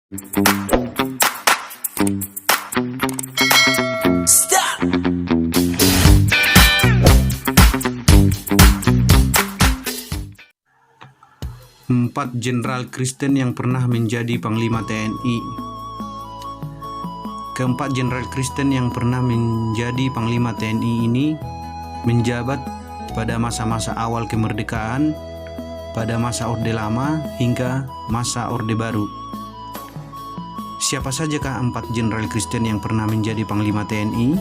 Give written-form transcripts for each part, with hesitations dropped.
Empat jenderal Kristen yang pernah menjadi Panglima TNI. Keempat jenderal Kristen yang pernah menjadi Panglima TNI ini menjabat pada masa-masa awal kemerdekaan, pada masa Orde Lama hingga masa Orde Baru. Siapa sajakah empat jenderal Kristen yang pernah menjadi Panglima TNI?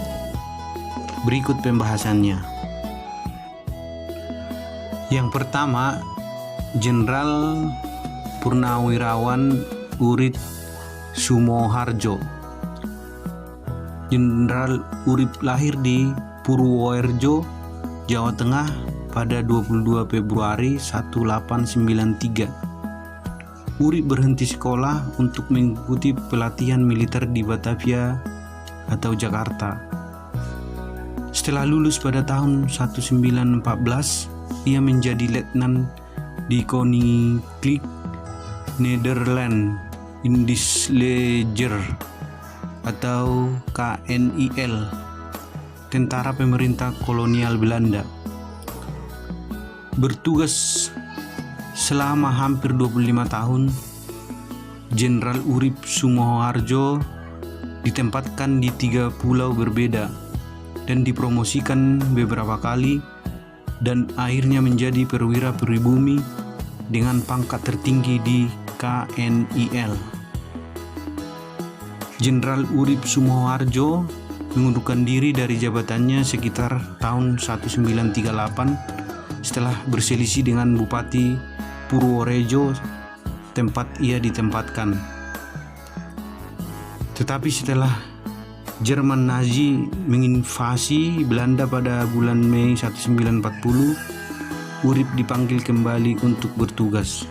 Berikut pembahasannya. Yang pertama, Jenderal Purnawirawan Urip Sumoharjo. Jenderal Urip lahir di Purworejo, Jawa Tengah pada 22 Februari 1893. Urip berhenti sekolah untuk mengikuti pelatihan militer di Batavia atau Jakarta. Setelah lulus pada tahun 1914, ia menjadi letnan di Koninklijke Nederland Indisch Leger atau KNIL, tentara pemerintah kolonial Belanda. Bertugas selama hampir 25 tahun, Jenderal Urip Sumoharjo ditempatkan di 3 pulau berbeda dan dipromosikan beberapa kali dan akhirnya menjadi perwira pribumi dengan pangkat tertinggi di KNIL. Jenderal Urip Sumoharjo mengundurkan diri dari jabatannya sekitar tahun 1938 setelah berselisih dengan Bupati Purworejo tempat ia ditempatkan. Tetapi setelah Jerman Nazi menginvasi Belanda pada bulan Mei 1940, Urip dipanggil kembali untuk bertugas.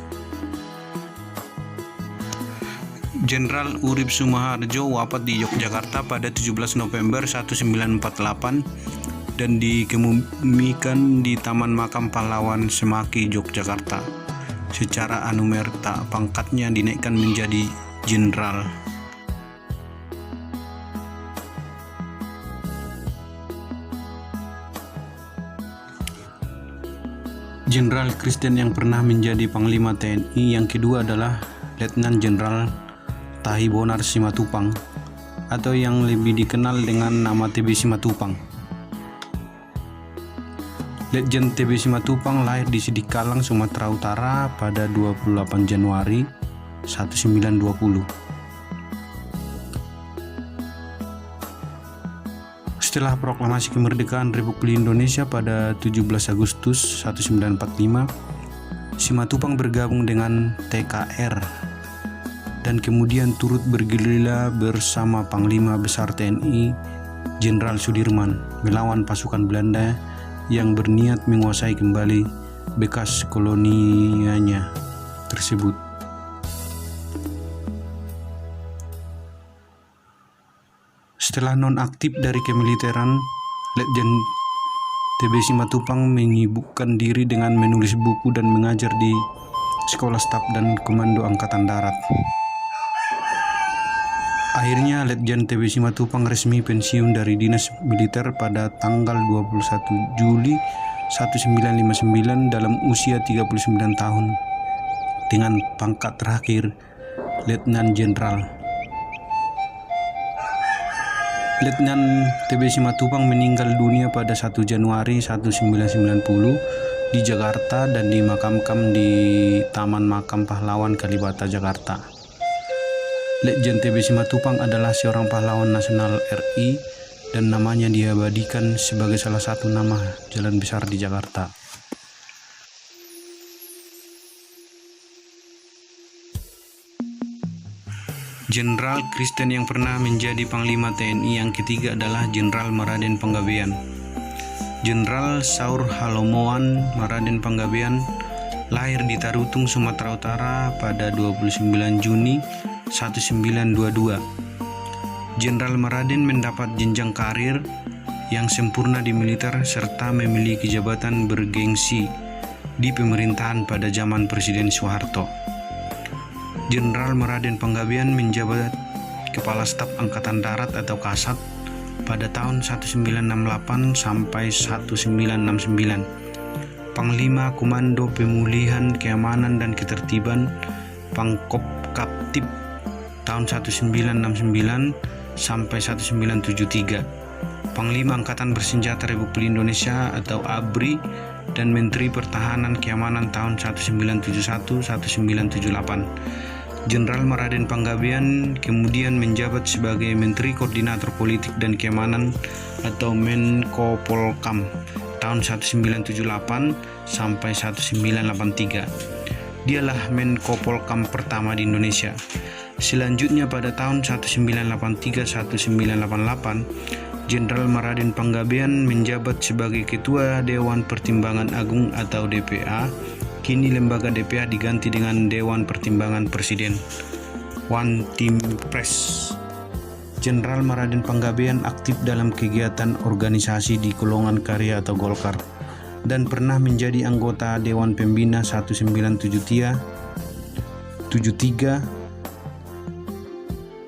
Jenderal Urip Sumoharjo wafat di Yogyakarta pada 17 November 1948 dan dikebumikan di Taman Makam Pahlawan Semaki, Yogyakarta. Secara anumerta pangkatnya dinaikkan menjadi jenderal. Jenderal Kristen yang pernah menjadi Panglima TNI yang kedua adalah Letnan Jenderal Tahi Bonar Simatupang atau yang lebih dikenal dengan nama TB Simatupang. Letjen TB Simatupang lahir di Sidikalang, Sumatera Utara pada 28 Januari 1920. Setelah proklamasi kemerdekaan Republik Indonesia pada 17 Agustus 1945, Simatupang bergabung dengan TKR dan kemudian turut bergerilya bersama Panglima Besar TNI Jenderal Sudirman melawan pasukan Belanda yang berniat menguasai kembali bekas kolonianya tersebut. Setelah nonaktif dari kemiliteran, Letjen TB Simatupang menyibukkan diri dengan menulis buku dan mengajar di Sekolah Staf dan Komando Angkatan Darat. Akhirnya Letjen TB Simatupang resmi pensiun dari dinas militer pada tanggal 21 Juli 1959 dalam usia 39 tahun dengan pangkat terakhir Letnan Jenderal. Letnan TB Simatupang meninggal dunia pada 1 Januari 1990 di Jakarta dan dimakamkan di Taman Makam Pahlawan Kalibata, Jakarta. Letjen TB Simatupang adalah seorang pahlawan nasional RI dan namanya diabadikan sebagai salah satu nama jalan besar di Jakarta. Jenderal Kristen yang pernah menjadi Panglima TNI yang ketiga adalah Jenderal Maraden Panggabean. Jenderal Saur Halomoan Maraden Panggabean lahir di Tarutung, Sumatera Utara pada 29 Juni 1922. Jenderal Maraden mendapat jenjang karir yang sempurna di militer serta memiliki jabatan bergengsi di pemerintahan pada zaman Presiden Soeharto. Jenderal Meraden Panggabean menjabat Kepala Staf Angkatan Darat atau Kasat pada tahun 1968 sampai 1969. Panglima Komando Pemulihan Keamanan dan Ketertiban Pangkopkaptib tahun 1969 sampai 1973. Panglima Angkatan Bersenjata Republik Indonesia atau ABRI dan Menteri Pertahanan Keamanan tahun 1971-1978. Jenderal Meraden Panggabean kemudian menjabat sebagai Menteri Koordinator Politik dan Keamanan atau Menko Polkam tahun 1978 sampai 1983. Dialah Menko Polkam pertama di Indonesia. Selanjutnya pada tahun 1983-1988, Jenderal Meraden Panggabean menjabat sebagai Ketua Dewan Pertimbangan Agung atau DPA. Kini lembaga DPA diganti dengan Dewan Pertimbangan Presiden. One Team Press. Jenderal Meraden Panggabean aktif dalam kegiatan organisasi di golongan karya atau Golkar dan pernah menjadi anggota Dewan Pembina 1973,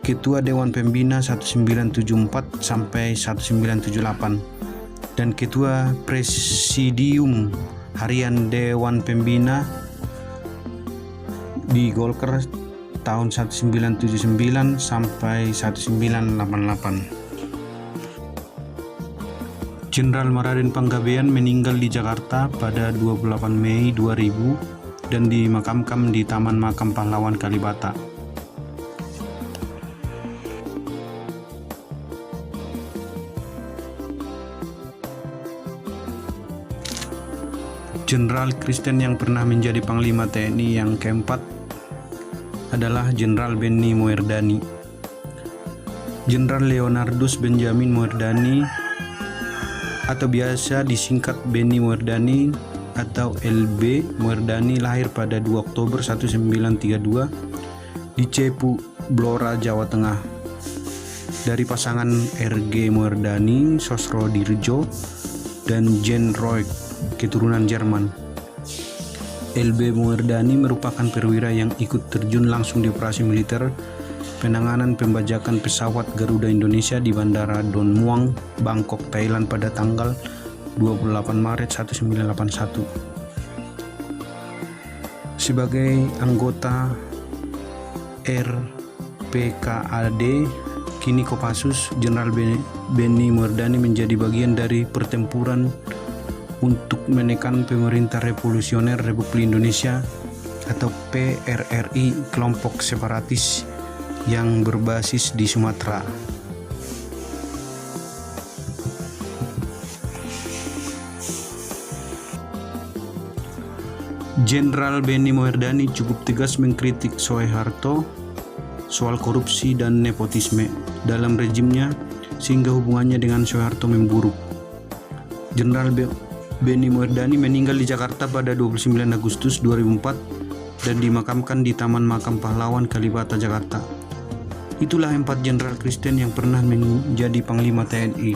Ketua Dewan Pembina 1974 sampai 1978 dan Ketua Presidium Harian Dewan Pembina di Golkar tahun 1979 sampai 1988. Jenderal Meraden Panggabean meninggal di Jakarta pada 28 Mei 2000 dan dimakamkan di Taman Makam Pahlawan Kalibata. Jenderal Kristen yang pernah menjadi Panglima TNI yang keempat adalah Jenderal Benny Moerdani. Jenderal Leonardus Benjamin Moerdani atau biasa disingkat Benny Moerdani atau LB Moerdani lahir pada 2 Oktober 1932 di Cepu, Blora, Jawa Tengah. Dari pasangan RG Moerdani, Sosrodirjo, dan Jen Roy, keturunan Jerman. LB Moerdani merupakan perwira yang ikut terjun langsung di operasi militer penanganan pembajakan pesawat Garuda Indonesia di Bandara Don Muang, Bangkok, Thailand pada tanggal 28 Maret 1981. Sebagai anggota RPKAD kini Kopassus, Jenderal Benny Moerdani menjadi bagian dari pertempuran untuk menekan pemerintah revolusioner Republik Indonesia atau PRRI, kelompok separatis yang berbasis di Sumatera. Jenderal Benny Moerdani cukup tegas mengkritik Soeharto soal korupsi dan nepotisme dalam rejimnya sehingga hubungannya dengan Soeharto memburuk. Jenderal Benny Moerdani meninggal di Jakarta pada 29 Agustus 2004 dan dimakamkan di Taman Makam Pahlawan Kalibata, Jakarta. Itulah 4 jenderal Kristen yang pernah menjadi Panglima TNI.